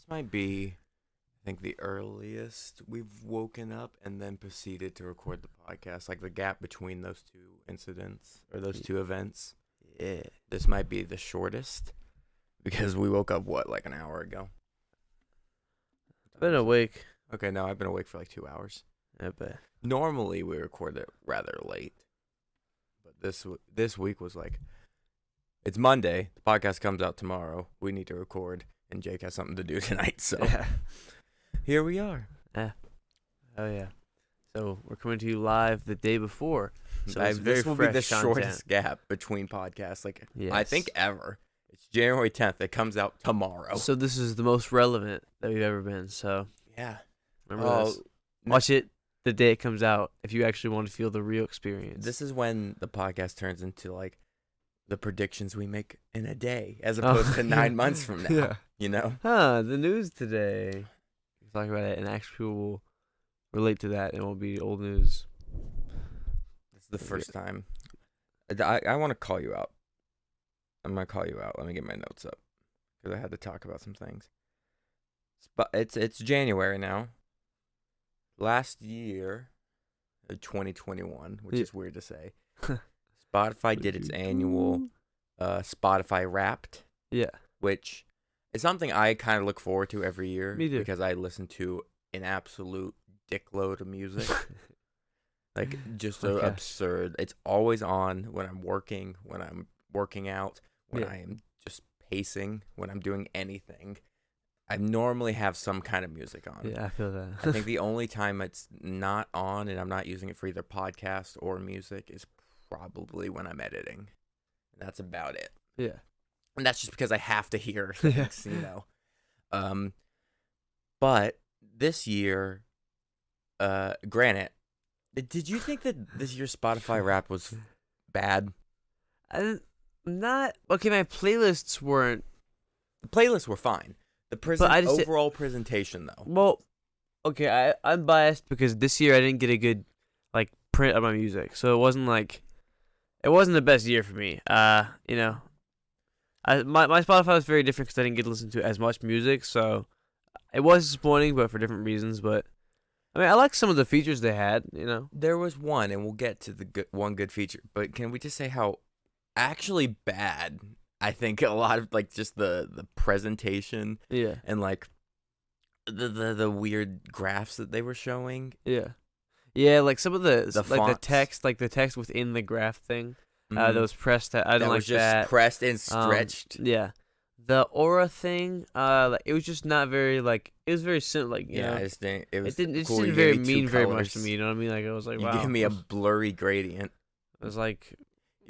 This might be, I think, the earliest we've woken up and then proceeded to record the podcast. Like the gap between those two incidents or those two events. Yeah. This might be the shortest because we woke up, like an hour ago? I've been awake. Okay, no, I've been awake for like 2 hours. I bet. Normally we record it rather late, but this week was like, it's Monday. The podcast comes out tomorrow. We need to record, and Jake has something to do tonight. So here we are. Yeah. Oh yeah. So we're coming to you live the day before. So it's This will be the fresh shortest gap between podcasts, I Yes. think ever. It's January 10th. It comes out tomorrow. So this is the most relevant that we've ever been. So Yeah. remember this. Watch it the day it comes out if you actually want to feel the real experience. This is when the podcast turns into like the predictions we make in a day, as opposed to 9 months from now. Yeah. You know? The news today. We'll talk about it, and actually people will relate to that, and it will be old news. It's the first time. I want to call you out. I'm going to call you out. Let me get my notes up because I had to talk about some things. It's January now. Last year, 2021, which is weird to say, Spotify did its annual Spotify Wrapped. Yeah. Which is something I kind of look forward to every year. Me too. Because I listen to an absolute dickload of music. Like, just so absurd. It's always on when I'm working, when I'm working out, when I am just pacing, when I'm doing anything. I normally have some kind of music on. Yeah, I feel that. I think the only time it's not on and I'm not using it for either podcast or music is probably when I'm editing. And that's about it. Yeah. And that's just because I have to hear things, you know. But this year, granted, did you think that this year's Spotify Wrapped was bad? My playlists weren't. The playlists were fine. The overall presentation, though. Well, okay, I'm biased because this year I didn't get a good print of my music, so it wasn't the best year for me. You know, my Spotify was very different because I didn't get to listen to as much music, so it was disappointing, but for different reasons. But I mean, I like some of the features they had. You know, there was one, and we'll get to the one good feature. But can we just say how actually bad? I think a lot of just the presentation, and the weird graphs that they were showing, like some of the fonts. the text within the graph thing, that was pressed. I didn't like that. Pressed and stretched. The aura thing, it was just not very it was very simple. I just think it was. It cool. didn't very mean very much to me. You know what I mean? Like I was like, you wow. gave me a blurry gradient. It was like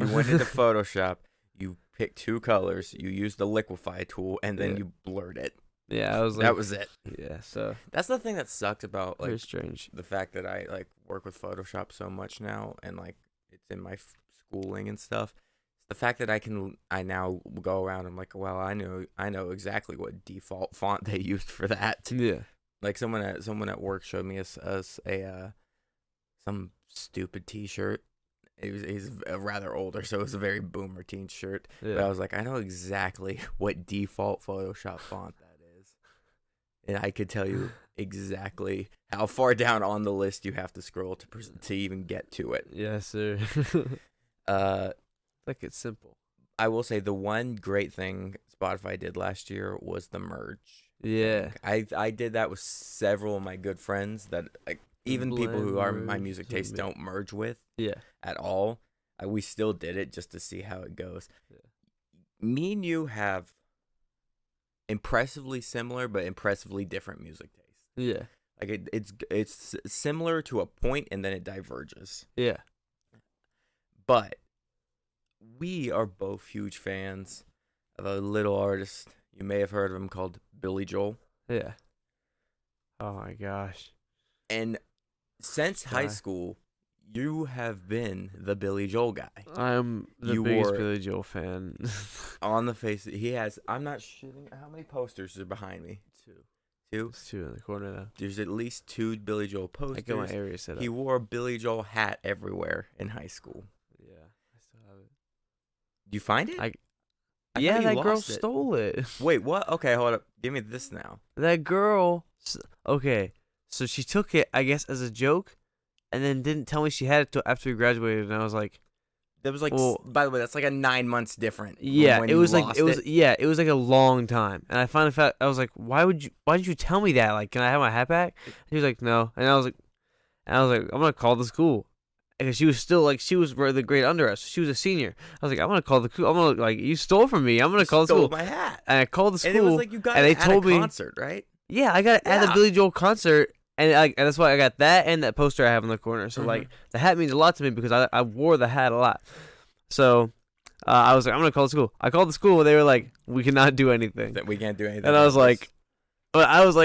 you went into Photoshop. You picked two colors, you used the liquify tool, and then you blurred it. Yeah, I was like, that was it. Yeah, so that's the thing that sucked about very strange. The fact that I work with Photoshop so much now, and it's in my schooling and stuff. The fact that I now go around and I'm like, well, I know exactly what default font they used for that. Yeah, like someone at work showed me some stupid T-shirt. He's rather older, so it was a very boomer teen shirt. Yeah. But I was like, I know exactly what default Photoshop font that is. And I could tell you exactly how far down on the list you have to scroll to even get to it. Yes, sir. It's simple. I will say the one great thing Spotify did last year was the merge. Yeah. I did that with several of my good friends that even people who are my music taste don't merge with at all. We still did it just to see how it goes. Yeah. Me and you have impressively similar but impressively different music tastes. Yeah. It's similar to a point and then it diverges. Yeah. But we are both huge fans of a little artist. You may have heard of him called Billy Joel. Yeah. Oh my gosh. And since high school, you have been the Billy Joel guy. I'm the biggest Billy Joel fan. On the face, he has. I'm not shitting. How many posters are behind me? Two. There's 2 in the corner though. There's at least 2 Billy Joel posters. I got my area set up. He wore a Billy Joel hat everywhere in high school. Yeah, I still have it. Do you find it? Yeah, thought you that girl lost it. stole it. Wait, what? Okay, hold up. Give me this now. That girl. Okay, so she took it, I guess, as a joke, and then didn't tell me she had it till after we graduated, and I was like, That was like, well, by the way, that's like a 9 months different. From yeah, when it you was like lost it was like a long time, and I finally found. I was like, why didn't you tell me that? Like, can I have my hat back? He was like, no, and I was like, I'm gonna call the school. Because she was still like she was the grade under us. She was a senior. I was like, I'm gonna call the school. I'm gonna like you stole from me. I'm gonna call the Stole school. my hat. And I called the school. And it was like you got and it they at told a me, concert, right? yeah, I got it at the Yeah. Billy Joel concert, and that's why I got that and that poster I have in the corner. So like the hat means a lot to me because I wore the hat a lot. So I was like, I'm gonna call the school. I called the school, and they were like, we cannot do anything. That we can't do anything. And I was like,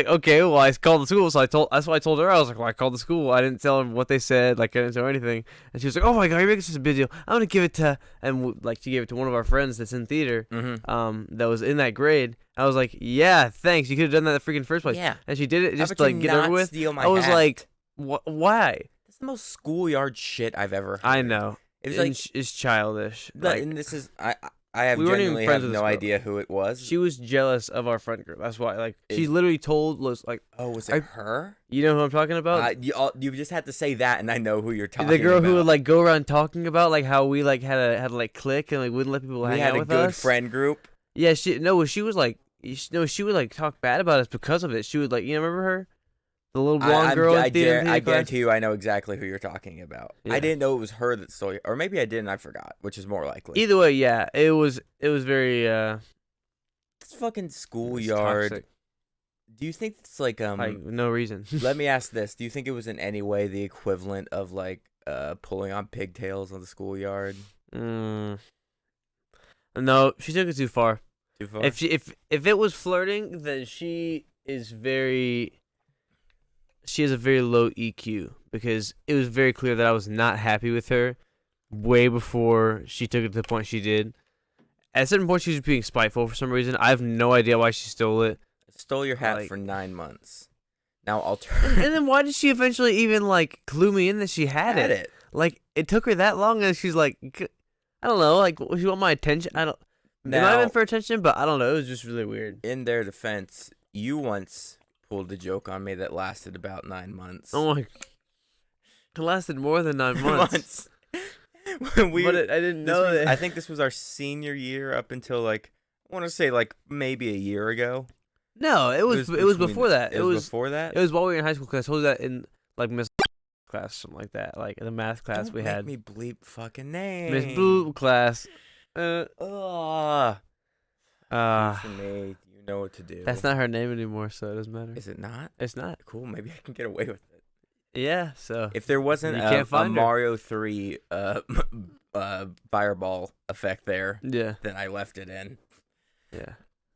okay, well, I called the school, so that's why I told her. I was like, well, I called the school. I didn't tell them what they said, like I didn't tell her anything. And she was like, oh my god, you're making such a big deal. I'm gonna give it to, like she gave it to one of our friends that's in theater, that was in that grade. I was like, yeah, thanks. You could have done that in the freaking first place. Yeah. And she did it How just about to like you get not over with. steal my I was hat? like, why? That's the most schoolyard shit I've ever heard. I know. It was like, It's childish. but, Like, and this is I have We weren't even genuinely friends have with no this girl. idea who it was. she was jealous of our friend group. That's why. Like, she Is- literally told us, like, Oh, was it her? you know who I'm talking about? You just had to say that, and I know who you're talking The girl about. who would like go around talking about like how we like had to like click and like wouldn't let people we hang had out a with good us. friend group. Yeah, she was like she would like talk bad about us because of it. She would like remember her, the little blonde girl in theater I class? guarantee you, I know exactly who you're talking about. Yeah. I didn't know it was her that stole, or maybe I did and I forgot, which is more likely. Either way, yeah, it was very It's fucking it's schoolyard. toxic. Do you think it's like Like no reason. Let me ask this: do you think it was in any way the equivalent of like pulling on pigtails on the schoolyard? No, she took it too far. Too far. If it was flirting, then she has a very low EQ because it was very clear that I was not happy with her way before she took it to the point she did. At a certain point, she was being spiteful for some reason. I have no idea why she stole it. Stole your hat like- for 9 months. Now I'll And then why did she eventually even like clue me in that she had it? Like it took her that long, and she's like, I don't know, like she want my attention. I don't. It might have Now, been for attention, but I don't know. It was just really weird. in their defense, you once pulled a joke on me that lasted about 9 months. Oh my! It lasted more than 9 months. When we, But I didn't know that. I think this was our senior year up until like I want to say like maybe a year ago. No, it was between- before that. It was before that. It was while we were in high school because I told you that in like Miss class, something like that, like the math class Don't we make had. me bleep fucking name. Miss Blue class. Ugh. Listen, Nate, you know what to do. That's not her name anymore, so it doesn't matter. Is it not? It's not. Cool. Maybe I can get away with it. Yeah. So If there wasn't You a can't find her. Mario 3 fireball effect there, yeah, then I left it in. yeah.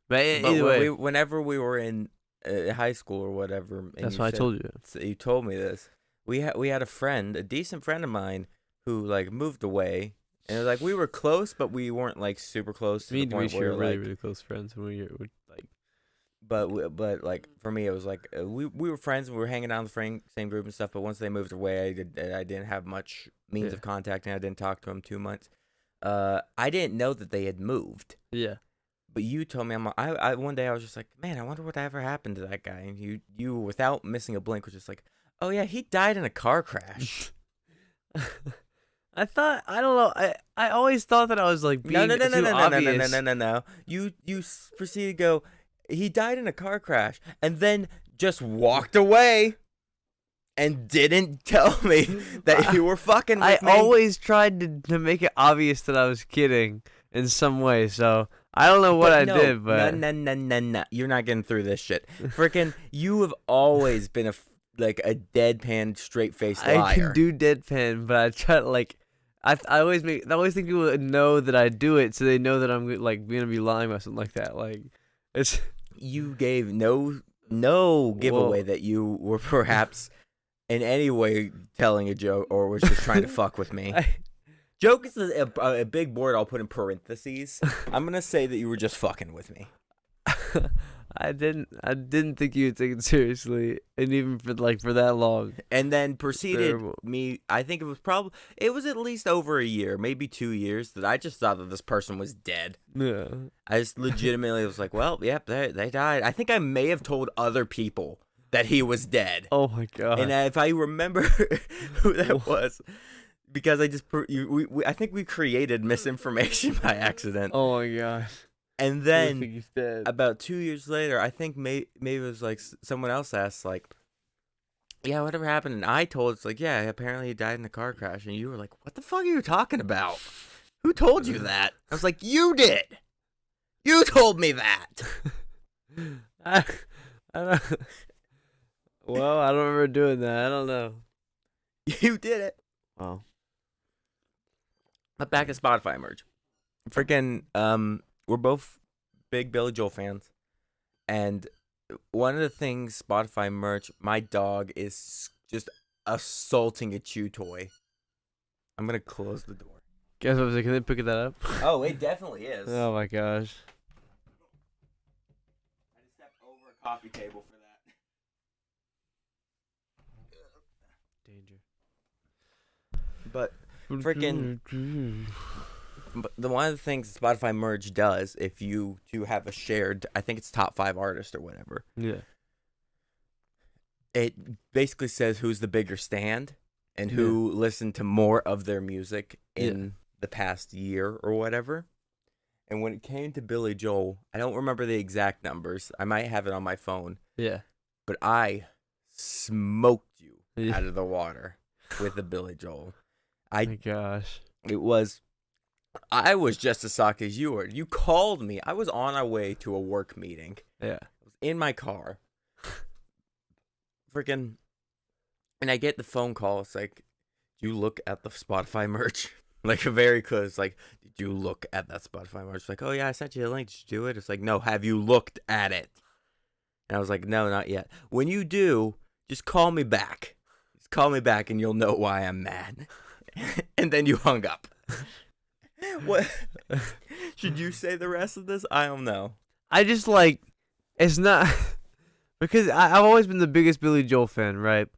But But either way, whenever we were in high school or whatever, and that's you why I said- told you. So you told me this. We had a friend, a decent friend of mine, who like moved away, and it was like we were close, but we weren't like super close to Me the and point Dimitri where were really, like. really close friends when we were like. But like for me, it was like we were friends and we were hanging out in the same group and stuff. But once they moved away, I didn't have much means Yeah. of contacting. I didn't talk to them 2 months. I didn't know that they had moved. Yeah. But you told me, I one day I was just like, man, I wonder what ever happened to that guy. And you without missing a blink was just like, oh yeah, he died in a car crash. I don't know. I always thought that I was like being too obvious. No. You proceeded to go, he died in a car crash, and then just walked away, and didn't tell me that you were fucking with me. I always tried to make it obvious that I was kidding in some way. So I don't know what I did, but no. You're not getting through this shit. Freaking, you have always been a deadpan, straight faced liar. I can do deadpan, but I try to like. I always think people would know that I do it, so they know that I'm like gonna be lying about something like that. Like, it's You gave no giveaway that you were perhaps in any way telling a joke or was just trying to fuck with me. Joke is a big word I'll put in parentheses. I'm gonna say that you were just fucking with me. I didn't think you would take it seriously, and even for that long. And then proceeded Terrible. me. I think it was at least over a year, maybe 2 years, that I just thought that this person was dead. Yeah. I just legitimately was like, well, yep, they died. I think I may have told other people that he was dead. Oh my god. And if I remember who that was, because I just I think we created misinformation by accident. Oh my gosh. And I then think he's dead. about 2 years later, I think maybe it was like someone else asked, like, yeah, whatever happened? And I told, it's like, yeah, apparently he died in a car crash. And you were like, what the fuck are you talking about? Who told you that? I was like, you did. You told me that. I don't. Well, I don't remember doing that. I don't know. You did it. Well, But back to Spotify merch. Freaking, we're both big Billy Joel fans. And one of the things Spotify merch, my dog is just assaulting a chew toy. I'm going to close the door. guess what was it? Can they pick that up? Oh, it definitely is. Oh my gosh. I just stepped over a coffee table for that. Danger. But freaking, but one of the things Spotify merge does, if you do have a shared, I think it's top 5 artists or whatever, Yeah. it basically says who's the bigger stand and who listened to more of their music in the past year or whatever. And when it came to Billy Joel, I don't remember the exact numbers. I might have it on my phone. Yeah. But I smoked you Yeah. out of the water with the Billy Joel. Oh my gosh. I was just as shocked as you were. You called me. I was on our way to a work meeting. Yeah. I was in my car. Freaking. And I get the phone call. It's like, do you look at the Spotify merch? Like, very close. Like, did you look at that Spotify merch? Like, oh, yeah, I sent you a link. Did you do it? It's like, no, have you looked at it? And I was like, no, not yet. When you do, just call me back. Just call me back and you'll know why I'm mad. And then you hung up. What? Should you say the rest of this? I don't know. I just like, it's not, because I've always been the biggest Billy Joel fan, right?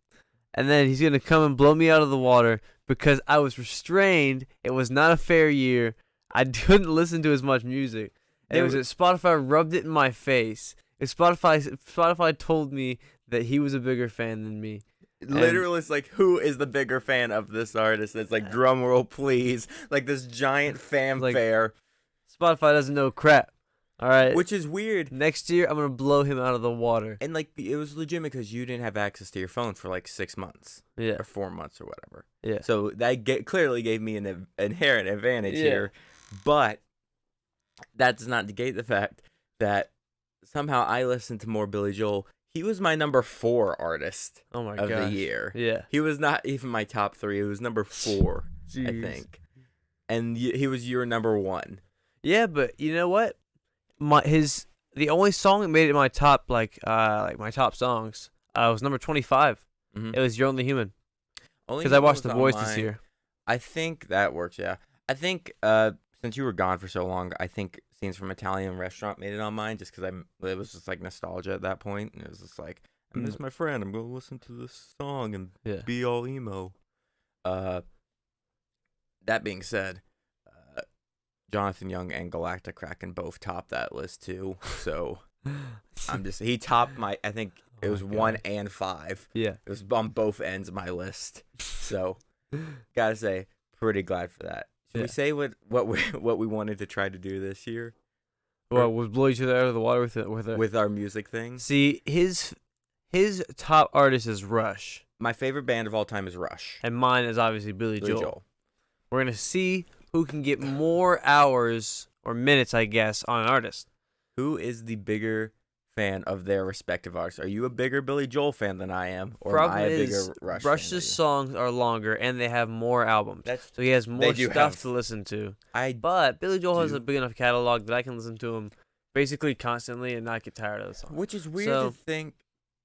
And then he's going to come and blow me out of the water because I was restrained. It was not a fair year. I couldn't listen to as much music. And it was that Spotify rubbed it in my face. If Spotify told me that he was a bigger fan than me. Literally, it's like, who is the bigger fan of this artist? It's like, drum roll, please. Like this giant fanfare. Spotify doesn't know crap. All right. Which is weird. Next year, I'm going to blow him out of the water. And like, it was legitimate because you didn't have access to your phone for like 6 months. Yeah. Or 4 months or whatever. Yeah. So that clearly gave me an inherent advantage here. But that does not negate the fact that somehow I listened to more Billy Joel. He was my number 4 artist of the year. Yeah. He was not even my top 3. It was number 4, I think. And he was your number 1. Yeah, but you know what? The only song that made it my top like my top songs was number 25. Mm-hmm. It was "You're Only Human" Only because I Human watched was The on Voice this mine. year. I think that works. Yeah, I think since you were gone for so long, I think "Scenes from Italian Restaurant" made it on mine just because it was just like nostalgia at that point, and it was just like, I miss my friend. I'm gonna listen to this song and be all emo. That being said, Jonathan Young and Galactic Kraken both topped that list too. So he topped I think it was 1 and 5. Yeah. It was on both ends of my list. So gotta say, pretty glad for that. Should we say what we wanted to try to do this year? Well, was blow each other out of the water with our music thing? See, his top artist is Rush. My favorite band of all time is Rush. And mine is obviously Billy Joel. We're gonna see who can get more hours or minutes, I guess, on an artist. Who is the bigger fan of their respective artists? Are you a bigger Billy Joel fan than I am? Or am I a bigger Rush fan? Rush's songs are longer and they have more albums. So he has more stuff to listen to. But Billy Joel has a big enough catalog that I can listen to him basically constantly and not get tired of the song. Which is weird to think.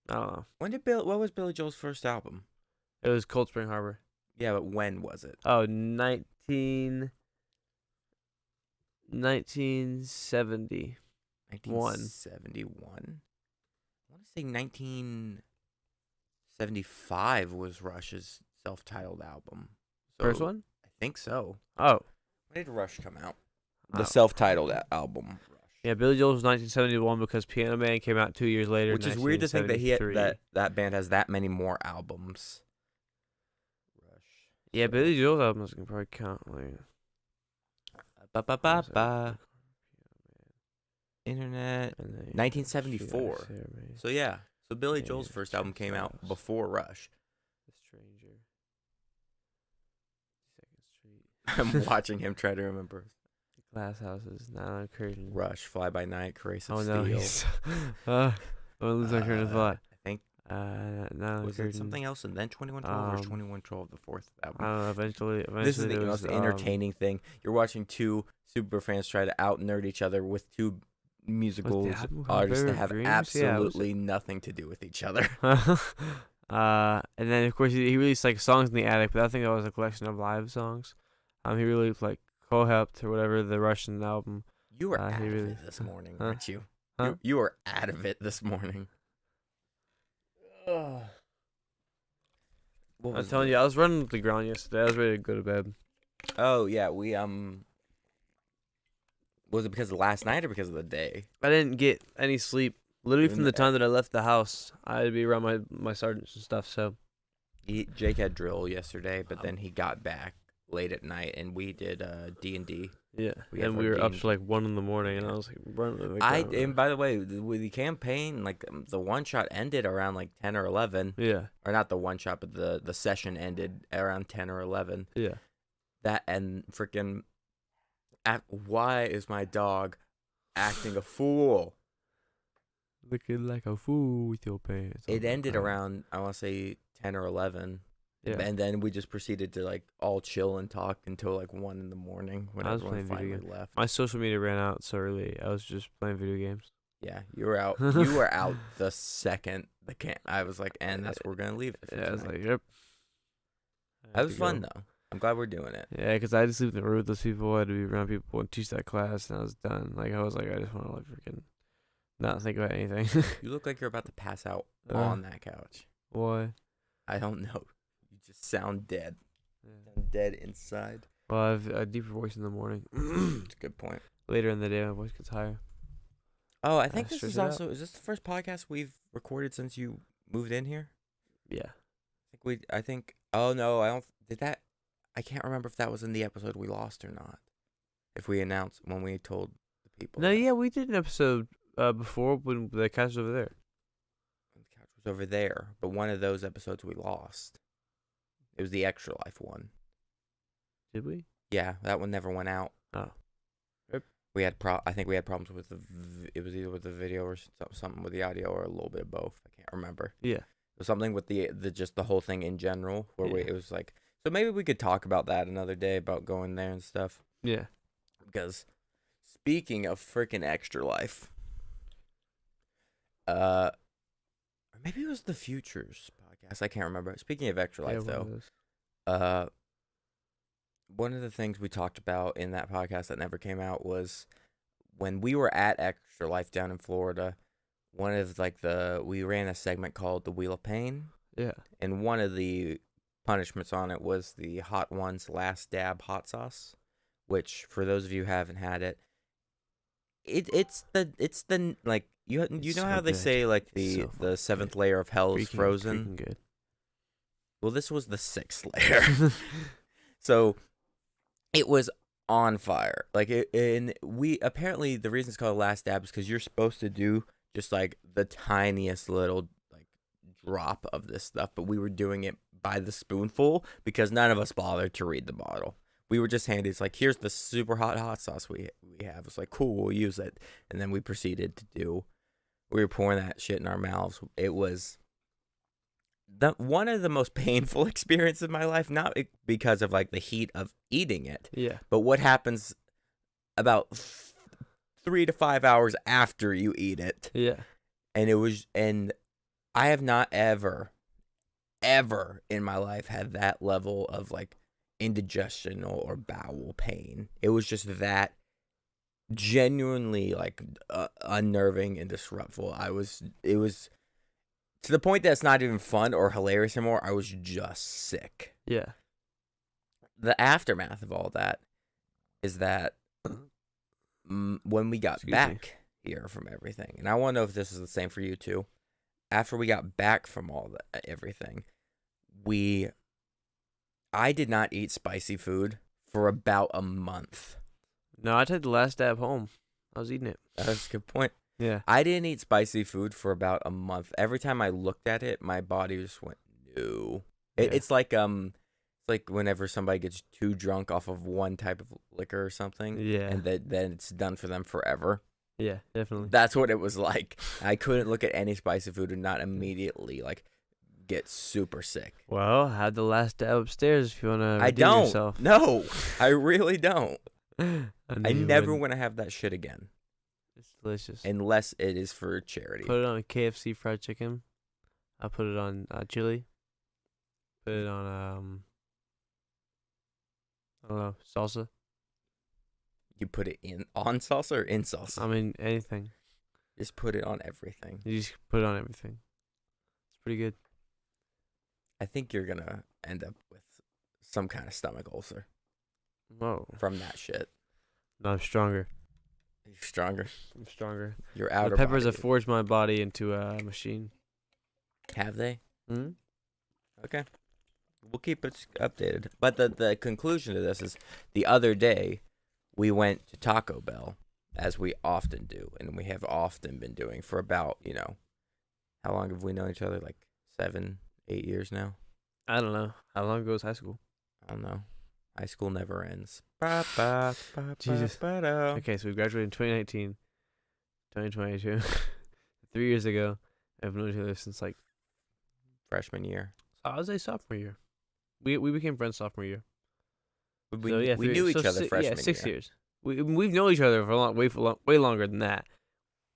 I don't know. What was Billy Joel's first album? It was Cold Spring Harbor. Yeah, but when was it? Oh, 1970. One. 1971. I want to say 1975 was Rush's self-titled album. First So one? I think so. Oh. When did Rush come out? Oh. The self-titled album. Yeah, Billy Joel's 1971 because Piano Man came out 2 years later. Which is weird to think that that band has that many more albums. Rush. Yeah, So- Billy Joel's albums can probably count. Like, Ba-ba-ba-ba. Internet. and then 1974. Shoot, I Say Me, So yeah. So Billy Yeah, Joel's first album came out House. before Rush. The Stranger. Second Street. I'm watching him try to remember. Glass Houses. Now Curtain. Rush, Fly By Night, Craze of Oh Steel. no, he's. I'm gonna lose my train of thought. I think Now was Curtain. it something else and then 2112 or 2112 the fourth I album? don't know. Eventually, This is it the was, most entertaining thing. You're watching two super fans try to out nerd each other with two musical album called artists that River have Dreams? Yeah, it was- absolutely nothing to do with each other. And then of course he released like songs in the attic, but I think that was a collection of live songs. He released like co-helped or whatever the Russian album. You were he out of really- it this morning, Huh? weren't you? Huh? You were out of it this morning. What I'm was telling it? you, I was running with the ground yesterday. I was ready to go to bed. Oh yeah, we was it because of last night or because of the day? I didn't get any sleep. Literally Even from the the- time that I left the house, I had to be around my sergeants and stuff. So Jake had drill yesterday, but then he got back late at night, and we did D&D. yeah, We have and our we were up D&D. to like 1 in the morning, and I was like running. with the ground. And by the way, with the campaign, like the one shot ended around like 10 or 11, Yeah, or not the one shot, but the session ended around 10 or 11. yeah. That and freaking, why is my dog acting a fool? Looking like a fool with your pants. It on ended fire. around, I want to say 10 or 11. Yeah. And then we just proceeded to like all chill and talk until like 1 in the morning when I was everyone playing video finally left. My social media ran out so early. I was just playing video games. Yeah, you were out. You were out the second the camp. I was like, and that's where we're gonna leave it. For Yeah, I was tonight. like, yep. That was fun though. I'm glad we're doing it. Yeah, because I had to sleep in the room with those people. I had to be around people and teach that class, and I was done. Like I was like, I just want to like freaking not think about anything. You look like you're about to pass out Uh. on that couch. Why? I don't know. You just sound dead. Yeah. Sound dead inside. Well, I have a deeper voice in the morning. That's a good point. Later in the day, my voice gets higher. Oh, I think this stress is it out. also. Is this the first podcast we've recorded since you moved in here? Yeah. I think. Oh no, I don't. Did that? I can't remember if that was in the episode we lost or not. If we announced when we told the people. No, yeah, we did an episode before when the couch was over there. The couch was over there, but one of those episodes we lost. It was the Extra Life one. Did we? Yeah, that one never went out. Oh. Yep. We had I think we had problems with it was either with the video or something with the audio or a little bit of both. I can't remember. Yeah. It was something with the just the whole thing in general where Yeah. it was like, so maybe we could talk about that another day about going there and stuff. Yeah. Because speaking of freaking Extra Life, or maybe it was the Futures podcast. I can't remember. Speaking of Extra Life, one of though, those. one of the things we talked about in that podcast that never came out was when we were at Extra Life down in Florida. One of we ran a segment called the Wheel of Pain, Yeah. and one of the punishments on it was the Hot Ones Last Dab hot sauce, which for those of you who haven't had it, it's the like you It's know so how they good. say like It's so the fucking seventh good. layer of hell is frozen. Freaking good. Well, this was the sixth layer. So it was on fire. Like and we apparently the reason it's called Last Dab is because you're supposed to do just like the tiniest little like drop of this stuff, but we were doing it by the spoonful because none of us bothered to read the bottle. We were just handed, it's like, here's the super hot sauce we have. It's like, cool, we'll use it. And then we proceeded to we were pouring that shit in our mouths. It was one of the most painful experiences of my life, not because of like the heat of eating it, Yeah. but what happens about 3 to 5 hours after you eat it. Yeah. And I have not ever in my life had that level of like indigestion or bowel pain. It was just that genuinely like unnerving and disruptful. It was to the point that it's not even fun or hilarious anymore. I was just sick. Yeah. The aftermath of all that is that when we got Excuse me. back here from everything, and I want to know if this is the same for you too. After we got back from all the everything, I did not eat spicy food for about a month. No, I took the last dab home. I was eating it. That's a good point. Yeah. I didn't eat spicy food for about a month. Every time I looked at it, my body just went no. Yeah. It's like whenever somebody gets too drunk off of one type of liquor or something, Yeah. and then it's done for them forever. Yeah, definitely. That's what it was like. I couldn't look at any spicy food and not immediately like get super sick. Well, have the last dab upstairs if you want to I redeem don't. yourself. No, I really don't. I I never would. want to have that shit again, It's delicious. unless it is for charity. Put it on a KFC fried chicken. I put it on chili. Put it on I don't know, salsa. You put it on salsa or in salsa? I mean anything. Just put it on everything. You just put it on everything. It's pretty good. I think you're gonna end up with some kind of stomach ulcer Whoa. from that shit. No, I'm stronger. You're stronger. I'm stronger. Your outer The peppers body. have forged my body into a machine. Have they? Hmm? Okay. We'll keep it updated. But the conclusion to this is the other day we went to Taco Bell, as we often do, and we have often been doing for about, how long have we known each other? Like 7, 8 years now? I don't know. How long ago was high school? I don't know. High school never ends. Jesus. Okay, so we graduated in 2019, 2022. 3 years ago. I've known each other since like Freshman year. I was a sophomore year. We became friends sophomore year. We, So, yeah, we knew each other freshman yeah, 6 year. years. We've known each other for way longer than that.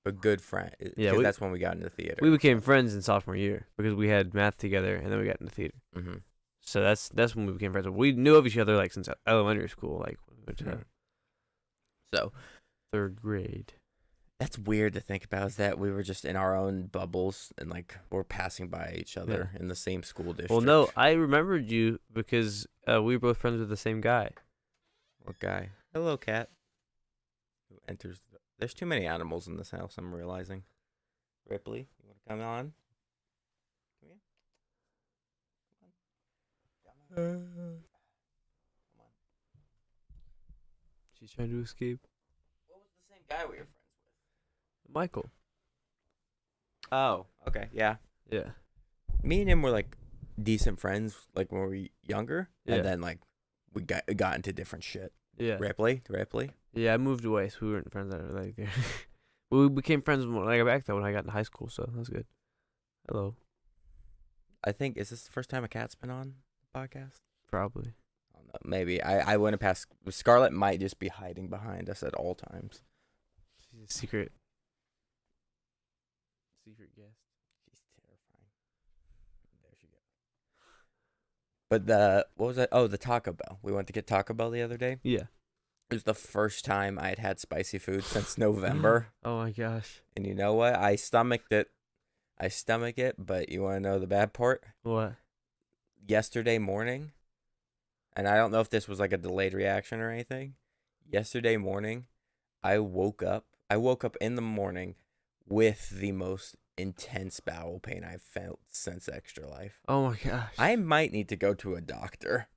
But good friend. Yeah, Because that's when we got into theater. We became friends in sophomore year because we had math together, and then we got into theater. Mm-hmm. So that's when we became friends. We knew of each other like since elementary school, like when we went to So 3rd grade. that's weird to think about, is that we were just in our own bubbles and like we're passing by each other in the same school district. Well, no, I remembered you because we were both friends with the same guy. What guy? Hello, cat. Who enters? There's too many animals in this house, I'm realizing. Ripley, you want to come on? Come here. Come on. She's trying to escape. What was the same guy we were friends with? Michael. Oh, okay, yeah. Yeah. Me and him were like decent friends, like when we were younger, Yeah. and then like we got into different shit. Yeah. Ripley. Yeah, I moved away, so we weren't friends after like there. We became friends when I got back though when I got in high school, so that was good. Hello. I think, is this the first time a cat's been on the podcast? Probably. I don't know. Maybe. I went past. Scarlett might just be hiding behind us at all times. She's a secret guest. She's terrifying. There she goes. But what was that? Oh, the Taco Bell. We went to get Taco Bell the other day. Yeah. It was the first time I had spicy food since November. Oh my gosh. And you know what? I stomached it. But you want to know the bad part? What? Yesterday morning, and I don't know if this was like a delayed reaction or anything. Yesterday morning, I woke up in the morning with the most intense bowel pain I've felt since Extra Life. Oh my gosh. I might need to go to a doctor.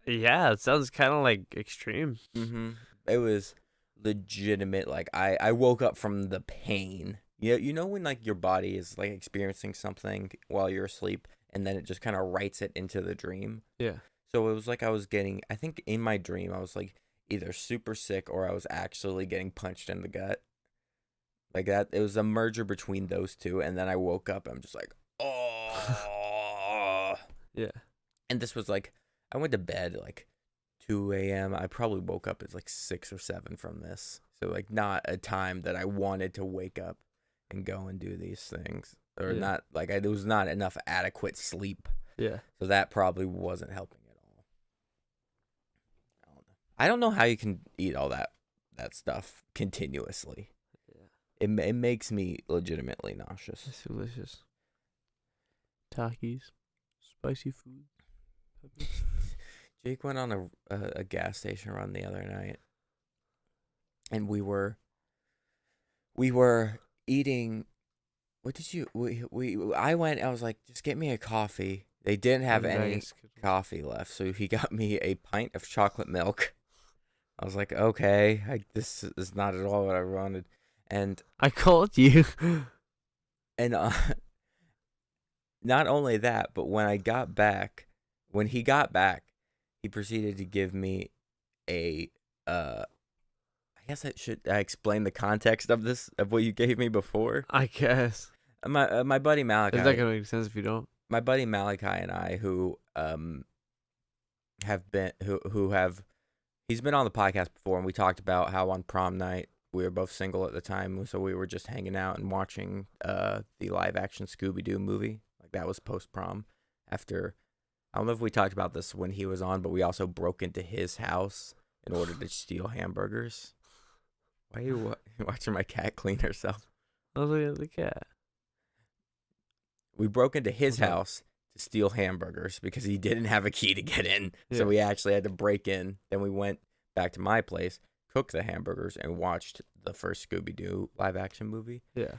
Yeah, it sounds kind of like extreme. Mm-hmm. It was legitimate. Like I woke up from the pain. You know when like your body is like experiencing something while you're asleep, and then it just kind of writes it into the dream. Yeah. So it was like I think in my dream I was like either super sick or I was actually getting punched in the gut. Like that, it was a merger between those two, and then I woke up. I'm just like, oh. Yeah. And this was like, I went to bed at like 2 a.m. I probably woke up at like 6 or 7 from this. So like not a time that I wanted to wake up and go and do these things, or not like there was not enough adequate sleep. Yeah. So that probably wasn't helping at all. I don't know how you can eat all that that stuff continuously. Yeah. It makes me legitimately nauseous. It's delicious. Takis, spicy food. Jake went on a gas station run the other night, and we were eating. What did you? I went. I was like, just get me a coffee. They didn't have any coffee left, so he got me a pint of chocolate milk. I was like, okay, this is not at all what I wanted, and I called you. and not only that, but when he got back, he proceeded to give me a I guess I explain the context of what you gave me before. I guess. My buddy Malachi. It's not gonna make sense if you don't. My buddy Malachi and I, who have been who have he's been on the podcast before, and we talked about how on prom night we were both single at the time, so we were just hanging out and watching the live action Scooby Doo movie. Like that was post prom. After I don't know if we talked about this when he was on, but we also broke into his house in order to steal hamburgers. Why are you watching my cat clean herself? I was looking at the cat. We broke into his house to steal hamburgers because he didn't have a key to get in. Yeah. So we actually had to break in. Then we went back to my place, cooked the hamburgers, and watched the first Scooby-Doo live-action movie. Yeah.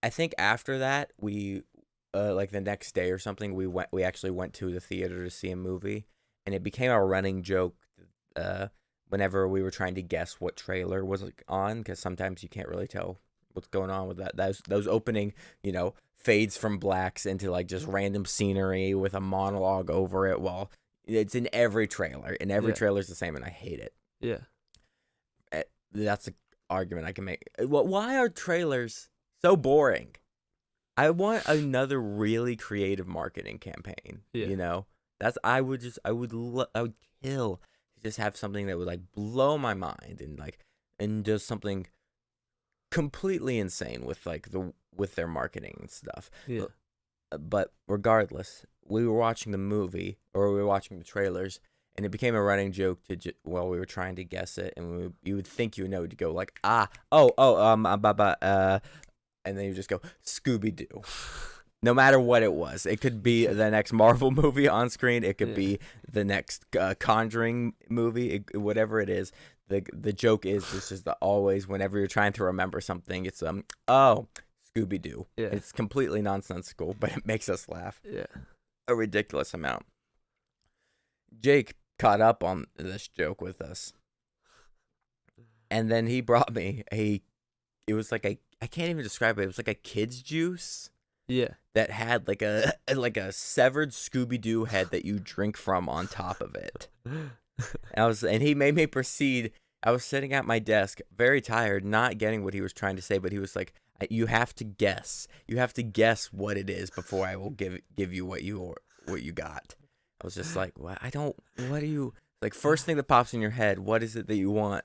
I think after that, we, like the next day or something, we actually went to the theater to see a movie. And it became a running joke whenever we were trying to guess what trailer was on, because sometimes you can't really tell what's going on with that. Those opening, fades from blacks into like just random scenery with a monologue over it. While it's in every trailer, and every trailer's the same, and I hate it. Yeah, that's an argument I can make. Why are trailers so boring? I want another really creative marketing campaign. Yeah. I would kill to just have something that would like blow my mind and just something completely insane with with their marketing and stuff. Yeah. But regardless, we were watching the movie, or we were watching the trailers, and it became a running joke while we were trying to guess it, and you would think you know to go like and then you just go Scooby Doo. No matter what it was, it could be the next Marvel movie on screen. It could be the next Conjuring movie. Whatever it is, the joke is this is always whenever you're trying to remember something, it's Scooby Doo. Yeah. It's completely nonsensical, but it makes us laugh. Yeah. A ridiculous amount. Jake caught up on this joke with us, and then he brought me it was like I can't even describe it. It was like a kid's juice. Yeah. That had like a severed Scooby Doo head that you drink from on top of it. And he made me proceed. I was sitting at my desk, very tired, not getting what he was trying to say, but he was like, "You have to guess. You have to guess what it is before I will give you what you got." I was just like, "What? What do you like? First thing that pops in your head. What is it that you want?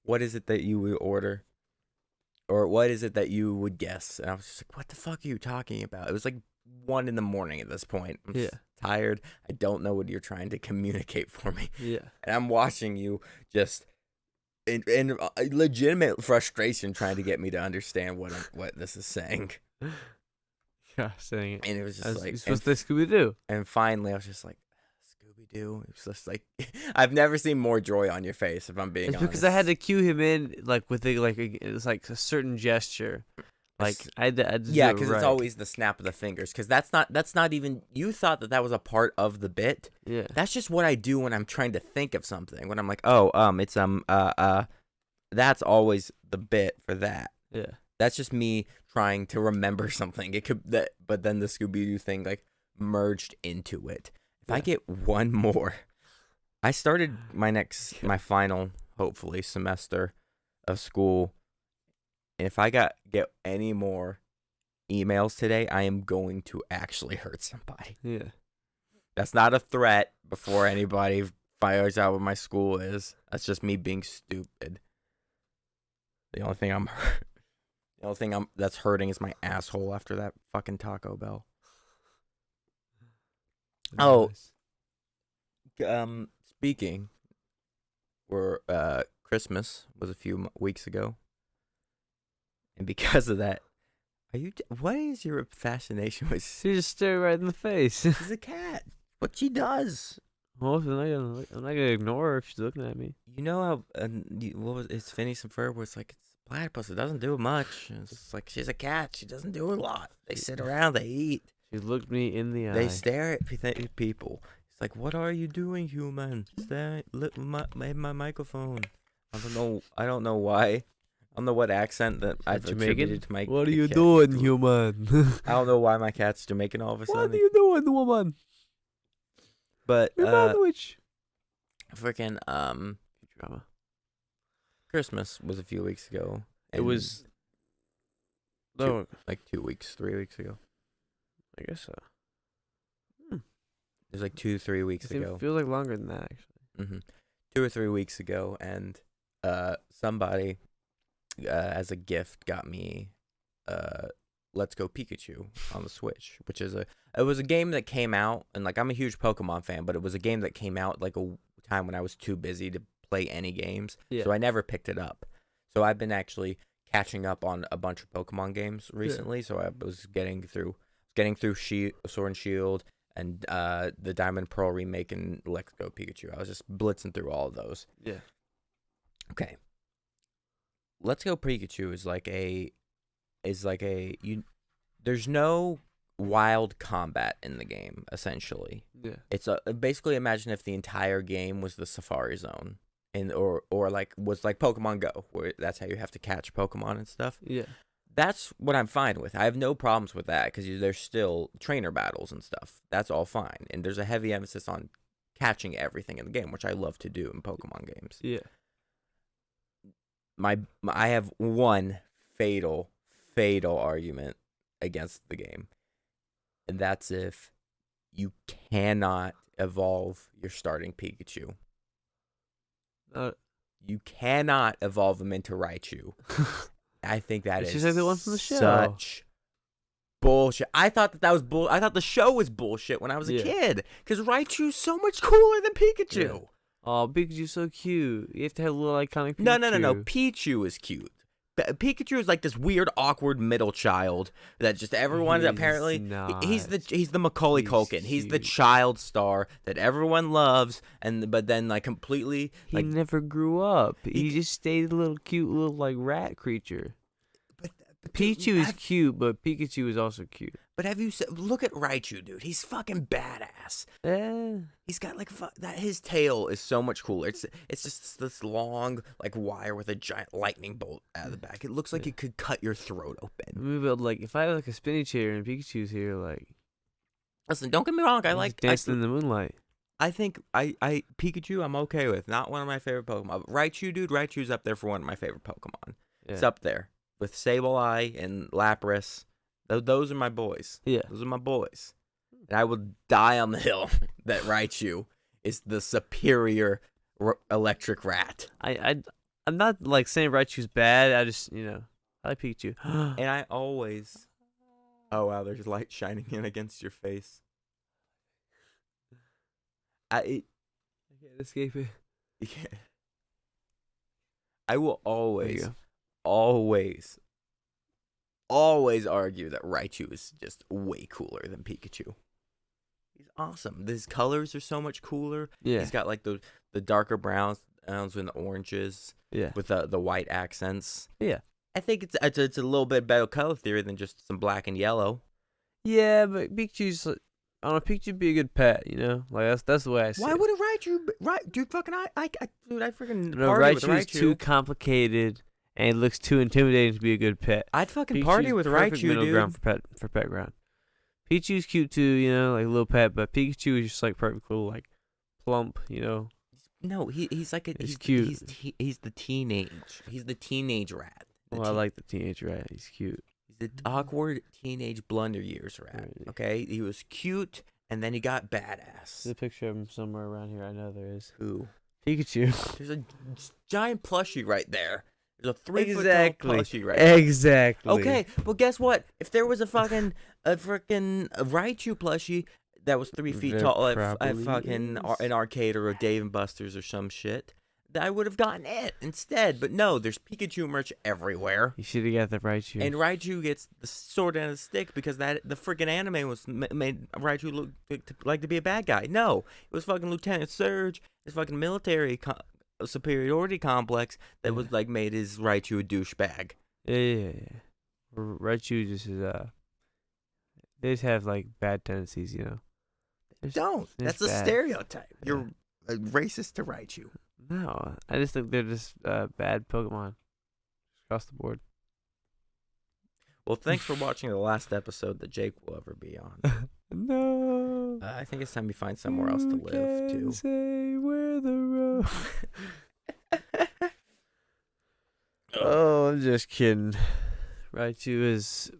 What is it that you would order?" Or what is it that you would guess? And I was just like, what the fuck are you talking about? It was like 1 a.m. at this point. I'm just tired. I don't know what you're trying to communicate for me. Yeah. And I'm watching you just in legitimate frustration trying to get me to understand what this is saying. Yeah, saying it. And it was just like... You're supposed to Scooby-Doo. And finally, I was just like, Scooby-Doo. It's just like... I've never seen more joy on your face, if I'm being honest. It's because I had to cue him in, with it's like a certain gesture. Like, I had to yeah, because it's always the snap of the fingers. Because that's not even... You thought that was a part of the bit. Yeah. That's just what I do when I'm trying to think of something. When I'm like, it's, that's always the bit for that. Yeah. That's just me trying to remember something. But then the Scooby-Doo thing, merged into it. If I get one more... I started my final, hopefully, semester of school. And if I get any more emails today, I am going to actually hurt somebody. Yeah. That's not a threat before anybody fires out what my school is. That's just me being stupid. The only thing that's hurting is my asshole after that fucking Taco Bell. Nice. Speaking, we're Christmas was a few weeks ago, and because of that, what is your fascination with? She just stared right in the face. She's a cat. What she does. Well, I'm not gonna ignore her if she's looking at me. You know how what was it's Phineas and Ferb where it's like it's a platypus. It doesn't do much. It's like she's a cat. She doesn't do a lot. They sit around. They eat. She looked me in the eye. They stare at people. It's like, what are you doing, human? Stare at my microphone. I don't know why. I don't know what accent that I've attributed to my. What are you doing, human? I don't know why my cat's Jamaican all of a sudden. What are you doing, woman? But sandwich. Freaking Drama. Christmas was a few weeks ago. It was. Like 2 weeks, 3 weeks ago. I guess so. It was like 2-3 weeks ago. It feels like longer than that, actually. 2 or 3 weeks ago, and somebody, as a gift, got me Let's Go Pikachu on the Switch, which is it was a game that came out, and like I'm a huge Pokemon fan, but it was a game that came out like a time when I was too busy to play any games, so I never picked it up. So I've been actually catching up on a bunch of Pokemon games recently. So I was getting through Sword and Shield and the Diamond Pearl remake and Let's Go Pikachu. I was just blitzing through all of those. Yeah. Okay. Let's Go Pikachu there's no wild combat in the game, essentially. Yeah. It's basically imagine if the entire game was the Safari Zone. Or like was like Pokemon Go, where that's how you have to catch Pokemon and stuff. Yeah. That's what I'm fine with. I have no problems with that because there's still trainer battles and stuff. That's all fine. And there's a heavy emphasis on catching everything in the game, which I love to do in Pokemon games. Yeah. I have one fatal argument against the game. And that's if you cannot evolve your starting Pikachu. You cannot evolve him into Raichu. I think that is just like the one from the show. Such bullshit. I thought that was bull. I thought the show was bullshit when I was a kid because Raichu's so much cooler than Pikachu. Yeah. Oh, Pikachu's so cute. You have to have a little iconic Pikachu. No. Pichu is cute. Pikachu is like this weird, awkward middle child that just everyone apparently he's the Macaulay Culkin. He's the child star that everyone loves, but then like completely he never grew up. He just stayed a little cute little like rat creature. But Pichu is cute, but Pikachu is also cute. But have you look at Raichu, dude? He's fucking badass. He's got like his tail is so much cooler. It's just this long like wire with a giant lightning bolt out of the back. It looks like it could cut your throat open. Maybe like if I had like a spinny chair and Pikachu's here, like. Listen, don't get me wrong. I like dancing in the moonlight. I think I Pikachu I'm okay with. Not one of my favorite Pokemon. But Raichu, dude, Raichu's up there for one of my favorite Pokemon. Yeah. It's up there with Sableye and Lapras. Those are my boys. Yeah. Those are my boys. And I will die on the hill that Raichu is the superior electric rat. I'm not like saying Raichu's bad. I just, I like Pikachu. And I always. Oh, wow, there's light shining in against your face. I can't escape it. Yeah. I will always argue that Raichu is just way cooler than Pikachu. He's awesome. His colors are so much cooler. Yeah. He's got like the darker browns and the oranges. Yeah. With the white accents. Yeah. I think it's a little bit better color theory than just some black and yellow. Yeah, but Pikachu's I don't know, Pikachu be a good pet, Like that's the way I see it. Why would a Raichu dude fucking I freaking no, party with Raichu. Raichu's too complicated and it looks too intimidating to be a good pet. I'd fucking Pikachu's party with perfect Raichu, middle dude. ground for pet ground. Pichu's cute too, like a little pet, but Pikachu is just like perfect little like plump, No, he's like he's cute. He's the teenage rat. I like the teenage rat. He's cute. He's the awkward teenage blunder years rat. Right. Okay, he was cute and then he got badass. There's a picture of him somewhere around here. I know there is. Who? Pikachu. There's a giant plushie right there. There's a 3-foot tall plushie right there. Exactly. Okay, well guess what? If there was a freaking Raichu plushie that was 3 feet tall at fucking an arcade or a Dave and Buster's or some shit, I would have gotten it instead. But no, there's Pikachu merch everywhere. You should have got the Raichu. And Raichu gets the sword end of the stick because the freaking anime was made Raichu look like to be a bad guy. No, it was fucking Lieutenant Surge, his fucking military superiority complex that was like made his Raichu a douchebag. Yeah. Raichu just is they just have like bad tendencies, you know. That's a stereotype. You're a racist to Raichu. No, I just think they're just bad Pokemon across the board. Well, thanks for watching the last episode that Jake will ever be on. No. I think it's time you find somewhere else to live too. Say where the road. Oh, I'm just kidding. Raichu is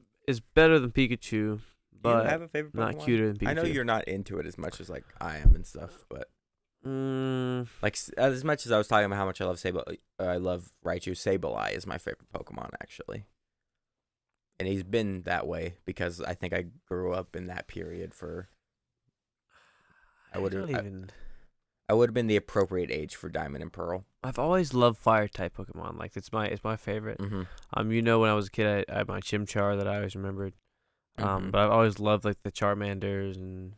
better than Pikachu, but you have a favorite Pokemon? not cuter than Pikachu. I know you're not into it as much as like I am and stuff, but like as much as I was talking about how much I love I love Raichu. Sableye is my favorite Pokemon actually, and he's been that way because I think I grew up in that period for. I would have been the appropriate age for Diamond and Pearl. I've always loved fire type Pokemon. Like it's my favorite. Mm-hmm. You know, when I was a kid, I had my Chimchar that I always remembered. Mm-hmm. But I've always loved like the Charmanders and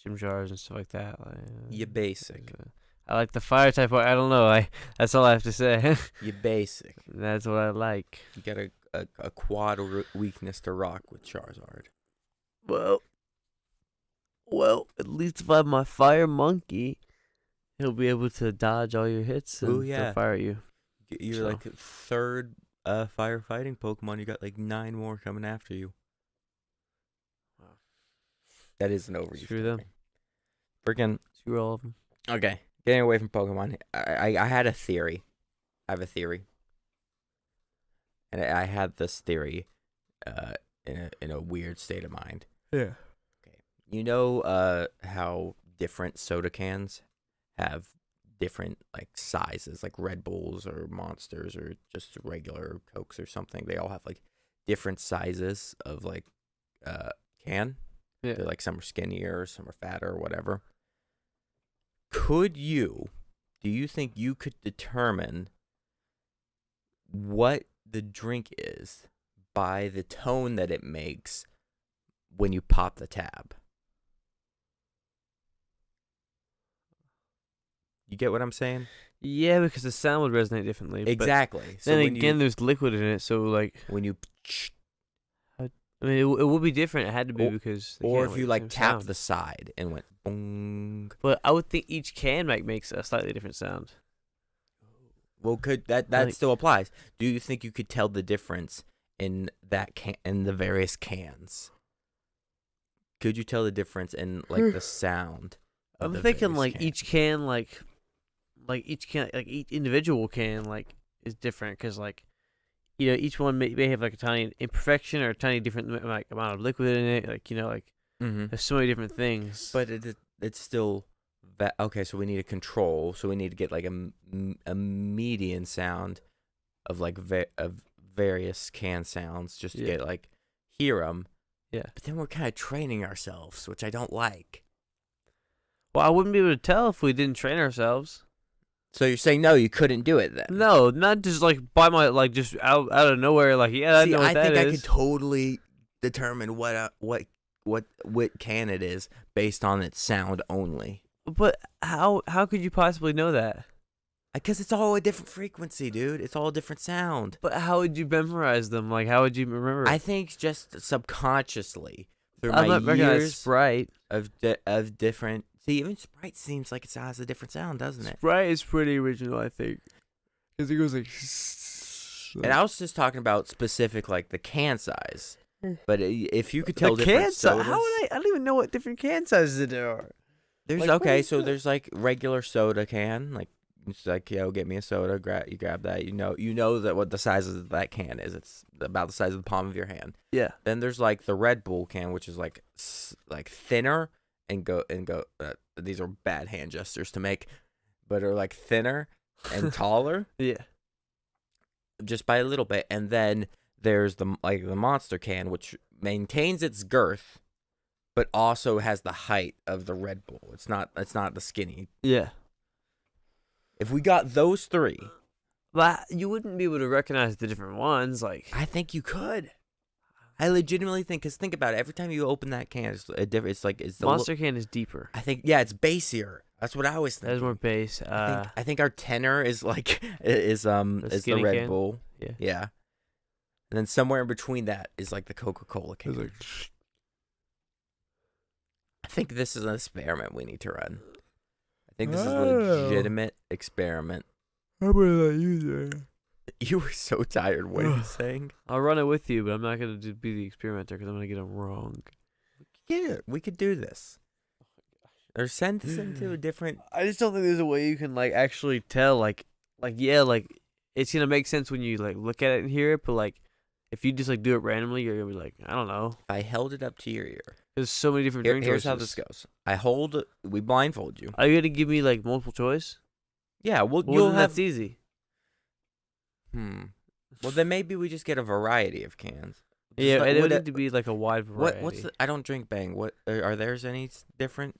Chimchars and stuff like that. Like, You basic. I like the fire type. I don't know. That's all I have to say. You basic. That's what I like. You got a quad weakness to rock with Charizard. Well, at least if I have my fire monkey, he'll be able to dodge all your hits and fire you. You're like third firefighting Pokemon. You got like 9 more coming after you. Wow. That is an overuse. Screw them. Freaking. Screw all of them. Okay, getting away from Pokemon. I had a theory. I have a theory. And I had this theory in a weird state of mind. Yeah. You know how different soda cans have different like sizes, like Red Bulls or Monsters or just regular Cokes or something. They all have like different sizes of like can. Yeah. They're like some are skinnier, some are fatter or whatever. Do you think you could determine what the drink is by the tone that it makes when you pop the tab? You get what I'm saying? Yeah, because the sound would resonate differently. Exactly. So then again, there's liquid in it, so like when you, I mean, it would be different. It had to be because. Or if you like tap the side and went boom. But I would think each can makes a slightly different sound. Well, could that still applies? Do you think you could tell the difference in the various cans? Could you tell the difference in like the sound? I'm thinking like each can like each individual can like is different because like each one may have like a tiny imperfection or a tiny different like amount of liquid in it, like like there's so many different things. But it's still okay. So we need a control. So we need to get like a median sound of like of various can sounds just to get like hear them. Yeah. But then we're kind of training ourselves, which I don't like. Well, I wouldn't be able to tell if we didn't train ourselves. So you're saying no, you couldn't do it then? No, not just like by my like just out of nowhere. Like I know what that is. I think I could totally determine what can it is based on its sound only. But how could you possibly know that? Because it's all a different frequency, dude. It's all a different sound. But how would you memorize them? Like how would you remember? I think just subconsciously through I'm my not years Sprite of different. See, even Sprite seems like it has a different sound, doesn't it? Sprite is pretty original, I think, because it goes like. And I was just talking about specific, like the can size. But if you could tell the different can size, sodas, how would I? I don't even know what different can sizes there are. There's like, there's like regular soda can, like it's like get me a soda. You grab that. You know that what the size of that can is. It's about the size of the palm of your hand. Yeah. Then there's like the Red Bull can, which is like thinner and go. These are bad hand gestures to make, but are like thinner and taller. Yeah. Just by a little bit, and then there's the Monster can, which maintains its girth, but also has the height of the Red Bull. It's not the skinny. Yeah. If we got those three, But you wouldn't be able to recognize the different ones. Like, I think you could. I legitimately think, because think about it. Every time you open that can, it's a different. It's like it's the. Monster can is deeper. I think it's bassier. That's what I was thinking. There's more bass. I think our tenor is like is the Red can? Bull. Yeah. Yeah. And then somewhere in between that is like the Coca-Cola can. I think this is an experiment we need to run. I think this is a legitimate experiment. How about you there? You were so tired. What are you saying? I'll run it with you, but I'm not gonna be the experimenter because I'm gonna get them wrong. Yeah, we could do this. Or send this into a different. I just don't think there's a way you can like actually tell like it's gonna make sense when you like look at it and hear it, but like if you just like do it randomly, you're gonna be like, I don't know. I held it up to your ear. There's so many different drink Here's choices. how this goes. We blindfold you. Are you gonna give me like multiple choice? Yeah, Well, you'll then have. that's easy. Well, then maybe we just get a variety of cans. Yeah, Just and it would what need to be like a wide variety. What's I don't drink Bang. What are theirs any different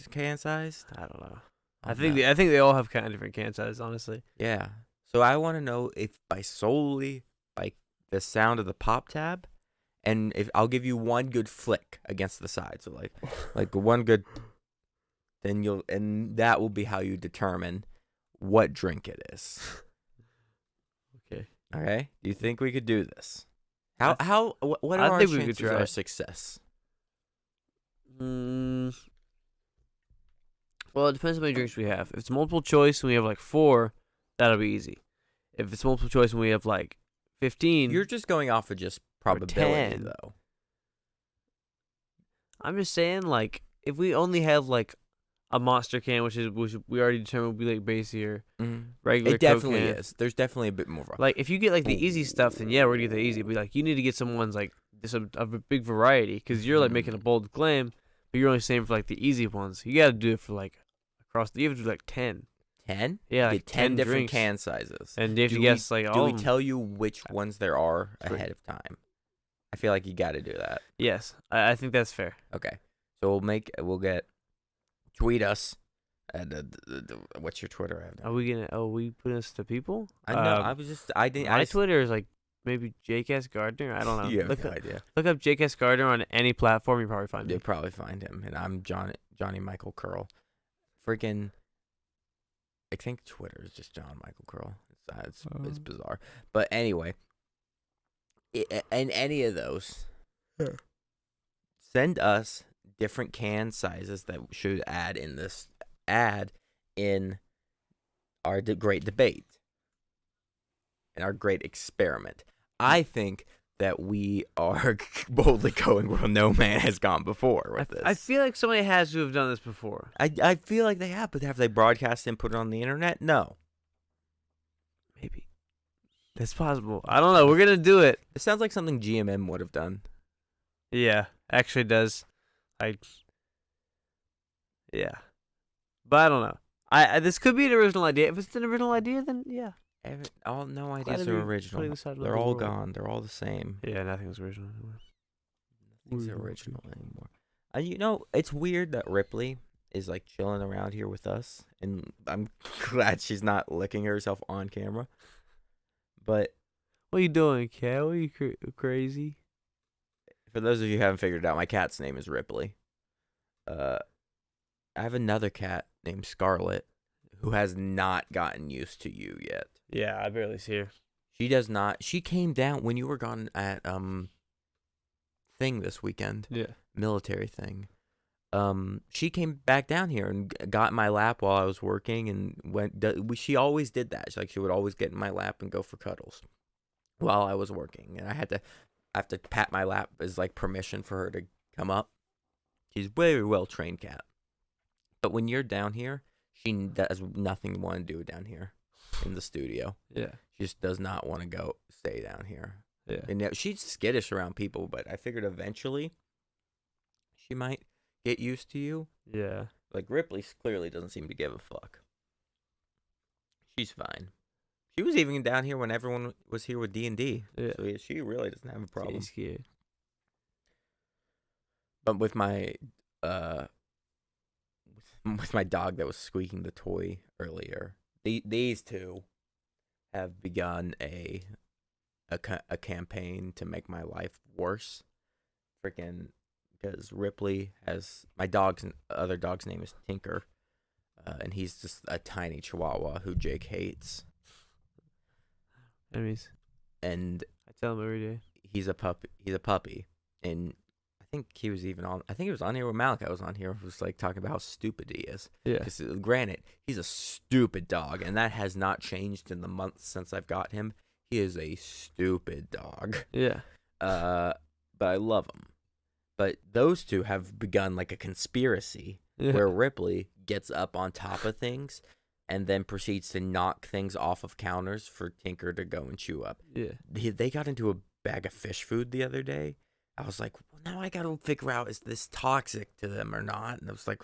can size? I don't know. Oh, I think no. I think they all have kind of different can sizes, honestly. Yeah. So I want to know if solely by the sound of the pop tab, and if I'll give you one good flick against the side. So like one good, then that will be how you determine what drink it is. Okay. Okay. Do you think we could do this? What are I our think we could chances try of it. success? Well, it depends on how many drinks we have. If it's multiple choice and we have like 4, that'll be easy. If it's multiple choice and we have like 15, You're just going off of just probability, 10. though. I'm just saying like if we only have like a monster can, which we already determined will be like bassier, regular It definitely Coke can. is. There's definitely a bit more. Like if you get like the easy stuff, then yeah, we're gonna get the easy. But like you need to get someone's like a big variety because you're like making a bold claim, but you're only saying for like the easy ones. You gotta do it for like across. You have to do like 10. 10? Yeah, like Get 10 different drinks. can sizes. And you have to guess like all. Do we of them. tell you which ones there are Sure. ahead of time? I feel like you got to do that. Yes, I think that's fair. Okay, so tweet us. What's your Twitter? I have no. Are we putting this to people? I know. I was just. I didn't. My Twitter is like maybe JKS Gardner. I don't know. You have no idea. Look up JKS Gardner on any platform. You probably find me. You'll probably find him, and I'm Johnny Michael Curl. Freaking. I think Twitter is just John Michael Curl. It's bizarre, but anyway. In any of those, send us different can sizes that should add in our great debate and our great experiment. I think that we are boldly going where no man has gone before with this. I feel like somebody has to have done this before. I feel like they have, but have they broadcast and put it on the internet? No. Maybe. That's possible. I don't know. We're going to do it. It sounds like something GMM would have done. Yeah, actually does. Yeah. But I don't know. This could be an original idea. If it's an original idea, then yeah. No ideas are original. They're all gone. They're all the same. Yeah, nothing's original anymore. Nothing's original anymore. It's weird that Ripley is like chilling around here with us, and I'm glad she's not licking herself on camera. But what are you doing, cat? What are you crazy? For those of you who haven't figured it out, my cat's name is Ripley. I have another cat named Scarlet who has not gotten used to you yet. Yeah, I barely see her. She does not. She came down when you were gone at thing this weekend. Yeah. Military thing. She came back down here and got in my lap while I was working, and she always did that. She would always get in my lap and go for cuddles while I was working, and I have to pat my lap as like permission for her to come up. She's a very well trained cat, but when you're down here, she does nothing want to do down here in the studio. Yeah, she just does not want to stay down here. Yeah, and she's skittish around people, but I figured eventually she might get used to you. Yeah. Like Ripley clearly doesn't seem to give a fuck. She's fine. She was even down here when everyone was here with D&D. Yeah. So she really doesn't have a problem. She's scared. But with my dog that was squeaking the toy earlier, these two have begun a campaign to make my life worse. Freaking, because Ripley has my dog's other dog's name is Tinker, and he's just a tiny Chihuahua who Jake hates, Enemies. and I tell him every day. he's a puppy. He's a puppy, and I think he was even on. I think he was on here with Malik. I was on here, was like talking about how stupid he is. Yeah. Because granted, he's a stupid dog, and that has not changed in the months since I've got him. He is a stupid dog. Yeah. But I love him. But those two have begun like a conspiracy Yeah. where Ripley gets up on top of things and then proceeds to knock things off of counters for Tinker to go and chew up. Yeah. They got into a bag of fish food the other day. I was like, well, now I got to figure out, is this toxic to them or not? And I was like,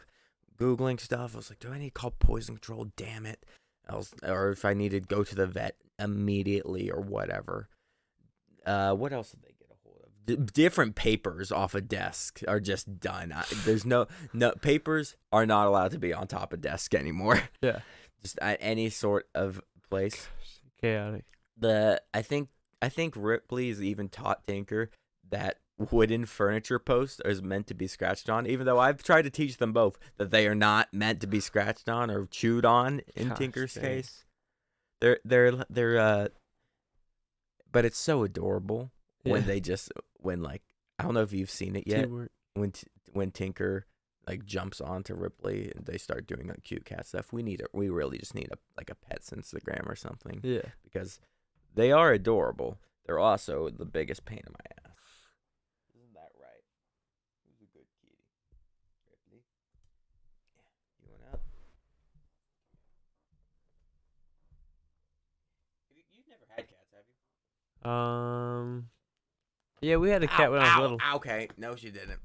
Googling stuff. I was like, do I need to call poison control? Damn it. Or if I need to go to the vet immediately or whatever. What else did they get a hold of? Different papers off a desk are just done. There's no papers are not allowed to be on top of desk anymore. Yeah. Just at any sort of place. Chaotic. I think Ripley's even taught Tinker that wooden furniture posts is meant to be scratched on, even though I've tried to teach them both that they are not meant to be scratched on or chewed on in Gosh, Tinker's dang. case. They're but it's so adorable when Yeah. they just like, I don't know if you've seen it yet, Teamwork. when Tinker like jumps onto Ripley and they start doing like cute cat stuff. We really just need a pet's Instagram or something, Yeah. because they are adorable. They're also the biggest pain in my ass. Isn't that right? Who's a good kitty? Ripley? Yeah. You went up? You've never had cats, have you? Yeah, we had a cat when I was little. Okay. No, she didn't.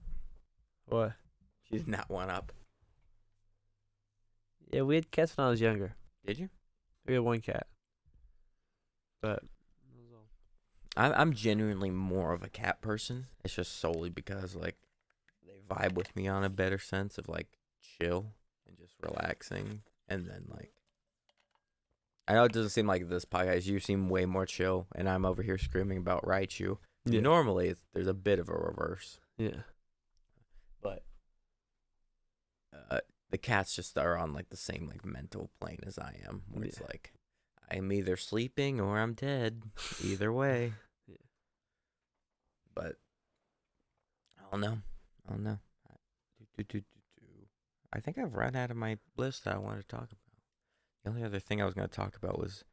What? She did not one up. Yeah, we had cats when I was younger. Did you? We had one cat. But I'm genuinely more of a cat person. It's just solely because like they vibe with me on a better sense of like chill and just relaxing, and then like I know it doesn't seem like this podcast. You seem way more chill, and I'm over here screaming about Raichu. Yeah. Normally, there's a bit of a reverse, Yeah. but the cats just are on like the same like mental plane as I am, where it's Yeah. like I'm either sleeping or I'm dead. Either way. Yeah. But I don't know. I think I've run out of my list that I wanted to talk about. The only other thing I was going to talk about was,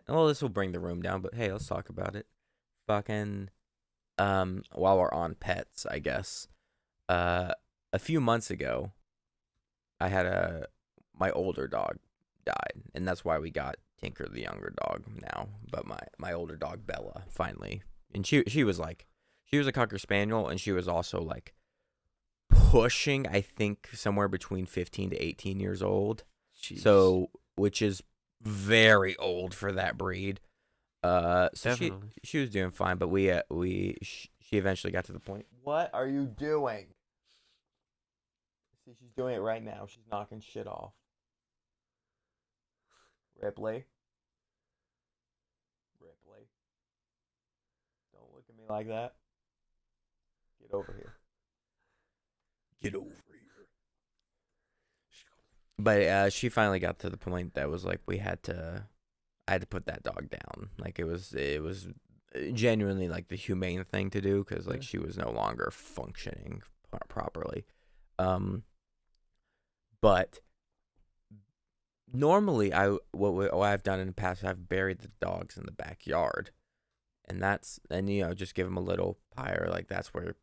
well, this will bring the room down, but hey, let's talk about it. Fucking, while we're on pets, I guess. A few months ago, I had my older dog died, and that's why we got Tinker, the younger dog, now. But my older dog Bella finally, and she was a cocker spaniel, and she was also like pushing, I think, somewhere between 15 to 18 years old. Jeez. So, which is very old for that breed. So Definitely. she was doing fine, but she eventually got to the point. What are you doing? See, she's doing it right now. She's knocking shit off. Ripley. Don't look at me like that. Get over here. But she finally got to the point that was like I had to put that dog down. Like it was genuinely like the humane thing to do, because like Yeah. she was no longer functioning properly. But normally what I've done in the past, I've buried the dogs in the backyard, and just give them a little pyre, like that's where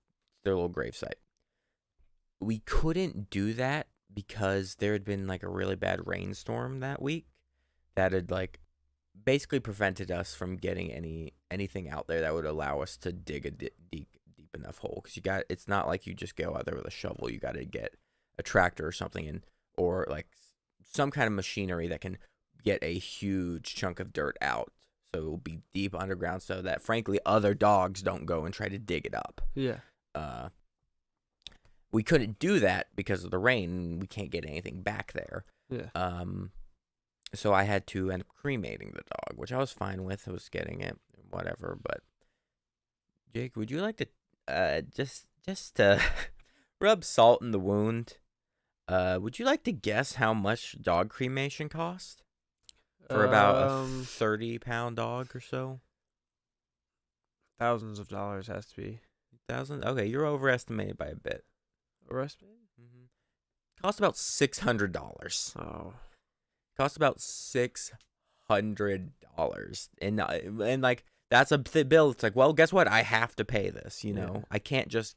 their little gravesite. We couldn't do that because there had been like a really bad rainstorm that week that had like basically prevented us from getting anything out there that would allow us to dig a deep enough hole. Because it's not like you just go out there with a shovel. You got to get a tractor or something or like some kind of machinery that can get a huge chunk of dirt out. So it will be deep underground, so that frankly other dogs don't go and try to dig it up. Yeah. We couldn't do that because of the rain. We can't get anything back there. Yeah. so I had to end up cremating the dog, which I was fine with. I was getting it, whatever. But Jake, would you like to just to rub salt in the wound? Would you like to guess how much dog cremation cost for about a Um, 30-pound dog or so? thousands of dollars has to be. 1,000? Okay, you're overestimated by a bit. Arrested? Cost about $600. Oh, Cost about $600, and like that's a bill. It's like, well, guess what? I have to pay this. yeah. I can't just.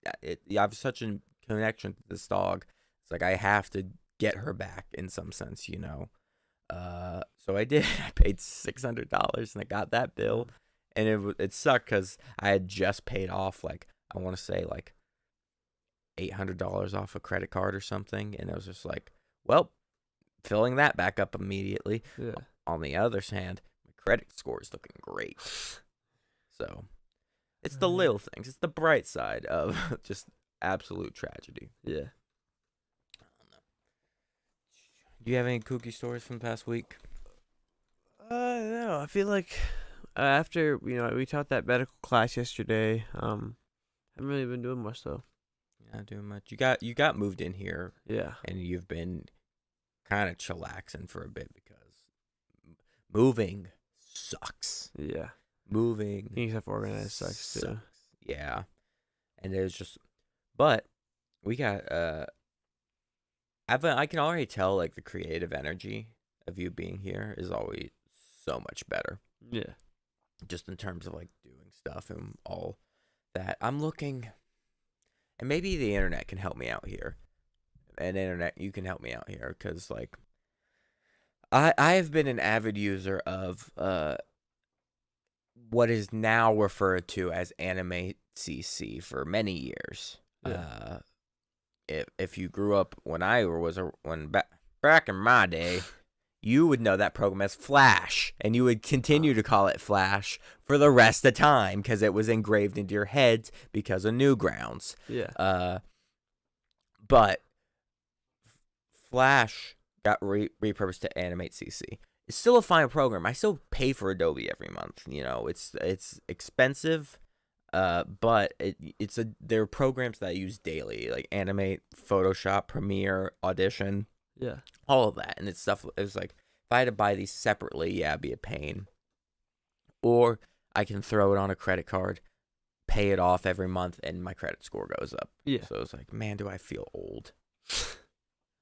I have such a connection to this dog. It's like I have to get her back in some sense. So I did. I paid $600 and I got that bill, and it sucked because I had just paid off like I want to say like $800 off a credit card or something, and it was just like, well, filling that back up immediately. Yeah. On the other hand, my credit score is looking great. So it's the little things. It's the bright side of just absolute tragedy. Yeah. I don't know. Do you have any kooky stories from the past week? No, I feel like after we taught that medical class yesterday. Haven't really been doing much though. You're not doing much. You got moved in here, Yeah. and you've been kind of chillaxing for a bit because moving sucks. Yeah. Moving Things have organized sucks too. Yeah. And it was just, but we got I can already tell like the creative energy of you being here is always so much better. Yeah. Just in terms of like doing stuff and all that. I'm looking, and maybe the internet can help me out here. And internet, you can help me out here because like I have been an avid user of what is now referred to as Anime CC for many years. Yeah. If you grew up when back in my day, you would know that program as Flash, and you would continue to call it Flash for the rest of the time because it was engraved into your heads because of Newgrounds. Yeah. But Flash got repurposed to Animate CC. It's still a fine program. I still pay for Adobe every month. It's expensive, but there are programs that I use daily, like Animate, Photoshop, Premiere, Audition, Yeah. all of that. And it's stuff. It was like if I had to buy these separately, yeah, it'd be a pain. Or I can throw it on a credit card, pay it off every month, and my credit score goes up. Yeah. So it's like, man, do I feel old?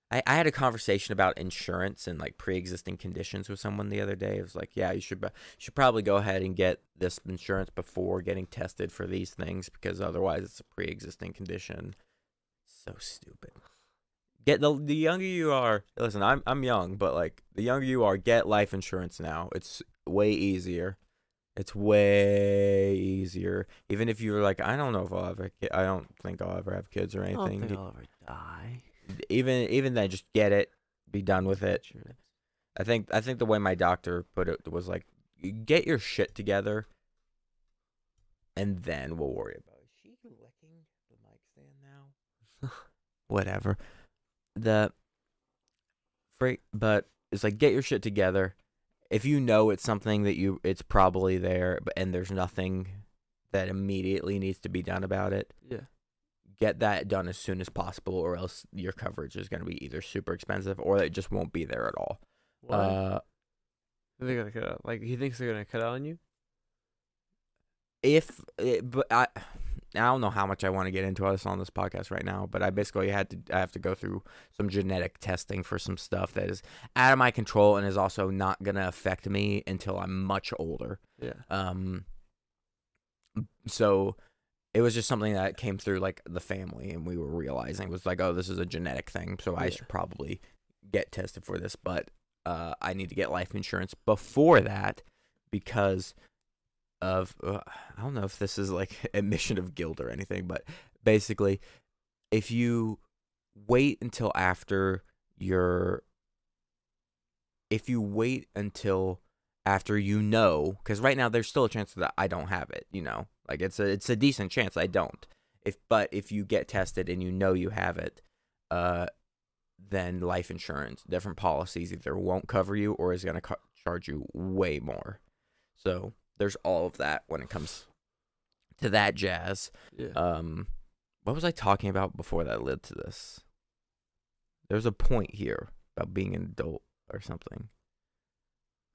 I had a conversation about insurance and like pre-existing conditions with someone the other day. It was like, yeah, you should probably go ahead and get this insurance before getting tested for these things because otherwise it's a pre-existing condition. So stupid. Get the younger you are. Listen, I'm young, but like the younger you are, get life insurance now. It's way easier. It's way easier. Even if you're like, I don't know if I'll ever I don't think I'll ever have kids or I anything. don't think I'll ever die. Even then, just get it, be done with it. Insurance. I think the way my doctor put it was like, you get your shit together, and then we'll worry about it. Is she licking the mic stand now? Whatever. But it's like, get your shit together. If you know it's something that it's probably there, and there's nothing that immediately needs to be done about it. Yeah. Get that done as soon as possible, or else your coverage is going to be either super expensive or it just won't be there at all. What? Are they gonna cut out? Like he thinks they're gonna cut out on you? But I don't know how much I want to get into this on this podcast right now, but I basically I have to go through some genetic testing for some stuff that is out of my control and is also not going to affect me until I'm much older. Yeah. So it was just something that came through like the family, and we were realizing was like, oh, this is a genetic thing, so I should probably get tested for this, but I need to get life insurance before that because of I don't know if this is like admission of guilt or anything, but basically if you wait until after because right now there's still a chance that I don't have it, like it's a decent chance I don't. If you get tested and you have it, than life insurance. Different policies either won't cover you or is going to charge you way more. So there's all of that when it comes to that jazz. Yeah. What was I talking about before that led to this? There's a point here about being an adult or something.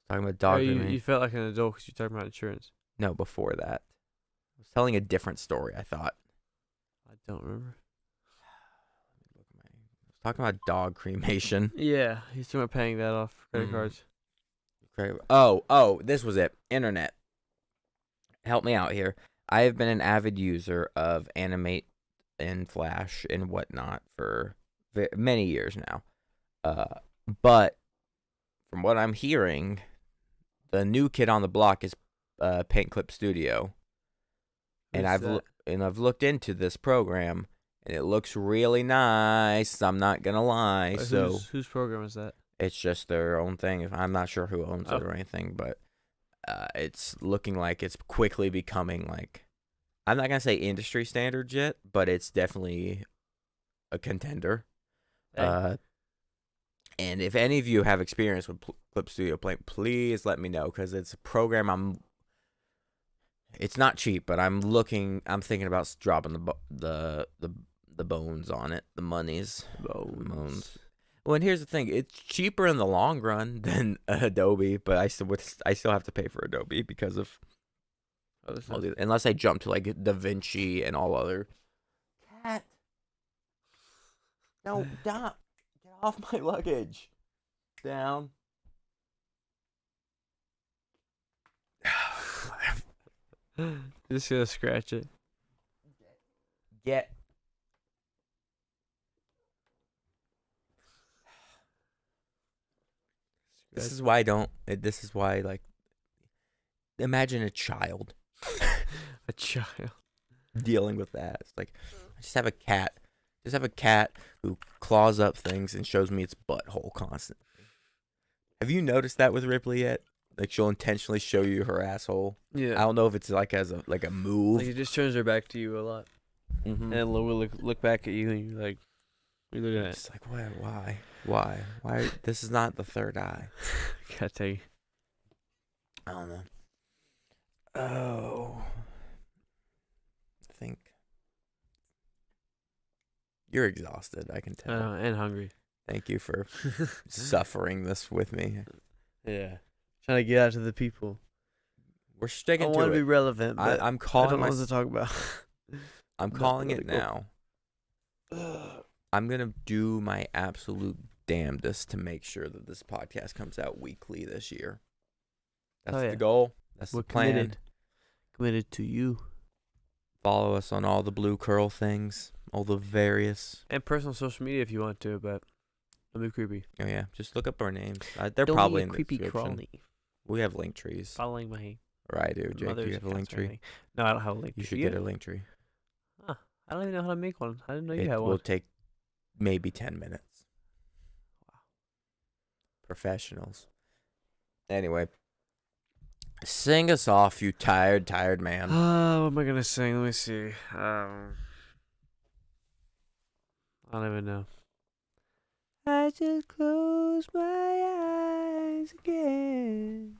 Talking about dog you felt like an adult because you're talking about insurance. No, before that. I was telling a different story, I thought. I don't remember. I was talking about dog cremation. Yeah, he's talking about paying that off credit cards. Oh, this was it. Internet. Help me out here. I have been an avid user of Animate and Flash and whatnot for many years now. But from what I'm hearing, the new kid on the block is Paint Clip Studio. And I've looked into this program, and it looks really nice. I'm not gonna lie. Wait, whose program is that? It's just their own thing. I'm not sure who owns it or anything, but it's looking like it's quickly becoming like, I'm not gonna say industry standard yet, but it's definitely a contender. Hey. And if any of you have experience with Clip Studio Paint, please let me know, because it's a program it's not cheap, but I'm thinking about dropping the bones on it, the monies. Bones. Well, and here's the thing: it's cheaper in the long run than Adobe, but I still have to pay for Adobe because of unless I jump to like DaVinci and all other. Cat, no, stop! Get off my luggage. Down. Just gonna scratch it. Get. This is why like, imagine a child. A child dealing with that. It's like, I just have a cat. Just have a cat who claws up things and shows me its butthole constantly. Have you noticed that with Ripley yet? Like, she'll intentionally show you her asshole. Yeah. I don't know if it's like as a move. Like, it just turns her back to you a lot. Mm-hmm. And we'll look back at you and you're like, what are you looking at? It's like, why? This is not the third eye. Gotta tell you. I don't know. Oh. I think you're exhausted, I can tell. And hungry. Thank you for suffering this with me. Yeah. Trying to get out to the people. We're sticking to it. I want to be relevant, but I'm calling I don't know what to talk about. I'm calling it now. I'm going to do my absolute damnedest to make sure that this podcast comes out weekly this year. That's the goal. That's the plan. Committed to you. Follow us on all the Blue Curl things, all the various. And personal social media if you want to, but don't be creepy. Oh, yeah. Just look up our names. They're don't probably be a in the creepy description. crawly. We have link trees. Following my Or I do. Jake, do you have a link tree? No, I don't have a link tree. You should get a link tree. Huh. I don't even know how to make one. I didn't know you had It one. will take maybe 10 minutes. Wow. Professionals. Anyway. Sing us off, you tired man. What am I gonna sing? Let me see. I don't even know. I just close my eyes again.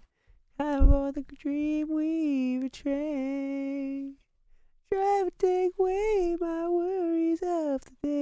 I want the dream we've train. Try to take away my worries of the day.